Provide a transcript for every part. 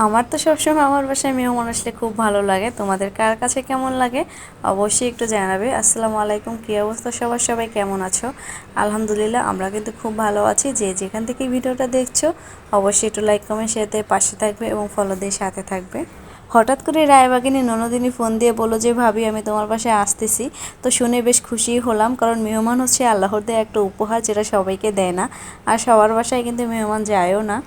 আমার তো সবসময় আমার বাসায় মেহমান আসলে খুব ভালো লাগে। তোমাদের কার কাছে কেমন লাগে অবশ্যই একটু জানাবে। আসসালামু আলাইকুম, কী অবস্থা সবার, সবাই কেমন আছো? আলহামদুলিল্লাহ আমরা কিন্তু খুব ভালো আছি। যে যেখান থেকে ভিডিওটা দেখছো অবশ্যই একটু লাইক কমেন্ট শেয়ার দিয়ে পাশে থাকবে এবং ফলো দিয়ে সাথে থাকবে। হঠাৎ করে রায়বাগিনী ননদিনী ফোন দিয়ে বললো যে ভাবি আমি তোমার বাসায় আসতেছি। তো শুনে বেশ খুশি হলাম, কারণ মেহমান হচ্ছে আল্লাহর দেয়া একটা উপহার, যেটা সবাইকে দেয় না। আর সবার বাসায় কিন্তু মেহমান যায়ও না।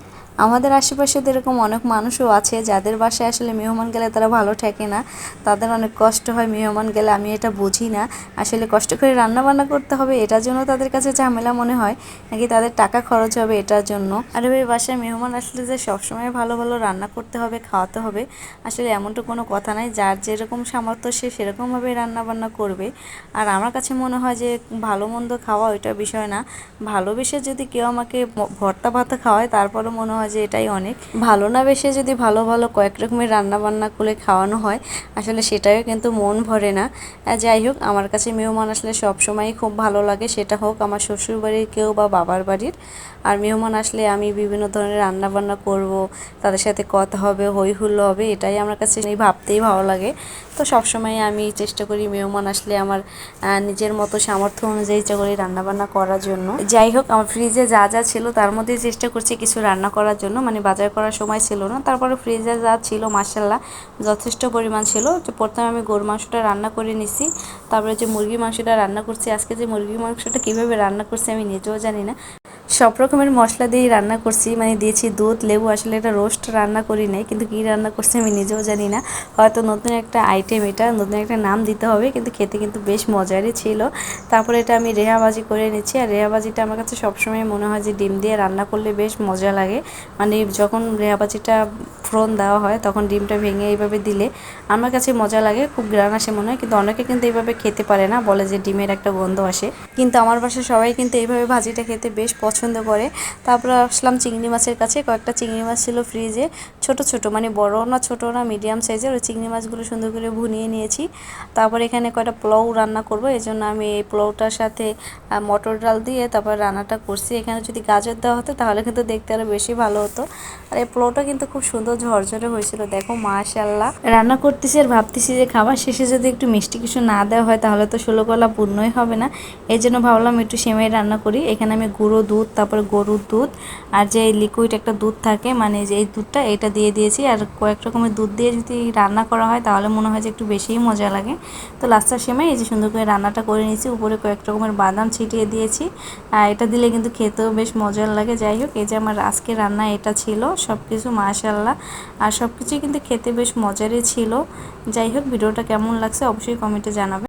আমাদের আশেপাশে তো এরকম অনেক মানুষও আছে যাদের বাসায় আসলে মেহমান গেলে তারা ভালো থাকে না, তাদের অনেক কষ্ট হয় মেহমান গেলে। আমি এটা বুঝি না, আসলে কষ্ট করে রান্না বান্না করতে হবে এটার জন্য তাদের কাছে ঝামেলা মনে হয়, নাকি তাদের টাকা খরচ হবে এটার জন্য। আর ওই বাসায় মেহমান আসলে যে সবসময় ভালো ভালো রান্না করতে হবে, খাওয়াতে হবে, আসলে এমনটা কোনো কথা নাই। যার যেরকম সামর্থ্য সে সেরকমভাবে রান্না বান্না করবে। আর আমার কাছে মনে হয় যে ভালো মন্দ খাওয়া ওইটা বিষয় না, ভালোবেসে যদি কেউ আমাকে ভর্তা ভাতা খাওয়ায় তারপরও মনে হয় যে এটাই অনেক। ভালো না বেশে যদি ভালো ভালো কয়েক রকমের রান্না বান্না করে খাওয়ানো হয়, আসলে সেটাও কিন্তু মন ভরে না। যাই হোক, আমার কাছে মেহমান আসলে সবসময়ই খুব ভালো লাগে, সেটা হোক আমার শ্বশুর বাড়ির কেউ বা বাবার বাড়ির। আর মেহমান আসলে আমি বিভিন্ন ধরনের রান্না বান্না করব, তাদের সাথে কথা হবে, হই হুল্লো হবে, এটাই আমার কাছে ভাবতেই ভালো লাগে। তো সবসময় আমি চেষ্টা করি মেহমান আসলে আমার নিজের মতো সামর্থ্য অনুযায়ী চেষ্টা করি রান্নাবান্না করার জন্য। যাই হোক, আমার ফ্রিজে যা যা ছিল তার মধ্যেই চেষ্টা করছি কিছু রান্না করার জন্য, মানে বাজার করার সময় ছিল না, তারপরে ফ্রিজে যা ছিল মাশাআল্লাহ যথেষ্ট পরিমাণ ছিল। তো প্রথমে আমি গরুর মাংসটা রান্না করে নিছি, তারপরে যে মুরগির মাংসটা রান্না করছি। আজকে যে মুরগির মাংসটা কীভাবে রান্না করছি আমি নিজেও জানি না, সব রকমের মশলা দিয়েই রান্না করছি, মানে দিয়েছি দুধ লেবু। আসলে এটা রোস্ট রান্না করি নাই, কিন্তু কী রান্না করছি আমি নিজেও জানি না। হয়তো নতুন একটা আইটেম, এটা নতুন একটা নাম দিতে হবে, কিন্তু খেতে কিন্তু বেশ মজারই ছিল। তারপরে এটা আমি রেহাবাজি করে নিচ্ছি। আর রেহাবাজিটা আমার কাছে সবসময় মনে হয় যে ডিম দিয়ে রান্না করলে বেশ মজা লাগে, মানে যখন রেহাবাজিটা ফোড়ন দেওয়া হয় তখন ডিমটা ভেঙে এইভাবে দিলে আমার কাছে মজা লাগে, খুব গ্রান আসে মনে হয়। কিন্তু অনেকে কিন্তু এইভাবে খেতে পারে না, বলে যে ডিমের একটা গন্ধ আসে, কিন্তু আমার বাসায় সবাই কিন্তু এইভাবে ভাজিটা খেতে বেশ পছন্দ করে। তারপরে আসলাম চিংড়ি মাছের কাছে। কয়েকটা চিংড়ি মাছ ছিল ফ্রিজে, ছোট ছোট, মানে বড় না ছোট না মিডিয়াম সাইজের। ওই চিংড়ি মাছগুলো সুন্দর করে ভুনিয়ে নিয়েছি। তারপর এখানে কয়টা পোলাও রান্না করব, এই জন্য আমি এই পোলাওটার সাথে মটর ডাল দিয়ে তারপর রান্নাটা করছি। এখানে যদি গাজর দেওয়া হতো তাহলে কিন্তু দেখতে আরও বেশি ভালো হতো। আর এই পোলাওটা কিন্তু খুব সুন্দর ঝরঝরে হয়েছিল, দেখো মাশাআল্লাহ। রান্না করতেছি আর ভাবতেছি যে খাবার শেষে যদি একটু মিষ্টি কিছু না দেওয়া হয় তাহলে তো 16 গলা পূর্ণই হবে না। এই জন্য ভাবলাম একটু সেমাই রান্না করি। এখানে আমি গুঁড়ো দুধ, তারপরে গরুর দুধ আর যে লিকুইড একটা দুধ থাকে, মানে যে এই দুধটা, এটা দিয়ে দিয়েছি। আর কয়েক রকমের দুধ দিয়ে যদি রান্না করা হয় তাহলে মনে হয় যে একটু বেশিই মজা লাগে। তো লাস্টার সেমাই এই যে সুন্দর করে রান্নাটা করে নিয়েছি, উপরে কয়েক রকমের বাদাম ছিটিয়ে দিয়েছি। এটা দিলে কিন্তু খেতেও বেশ মজার লাগে। যাই হোক, এই যে আমার আজকে রান্না এটা ছিল সব কিছু মাশাআল্লাহ। আর সব কিছুই কিন্তু খেতে বেশ মজারই ছিল। যাই হোক, ভিডিওটা কেমন লাগছে অবশ্যই কমেন্টে জানাবে।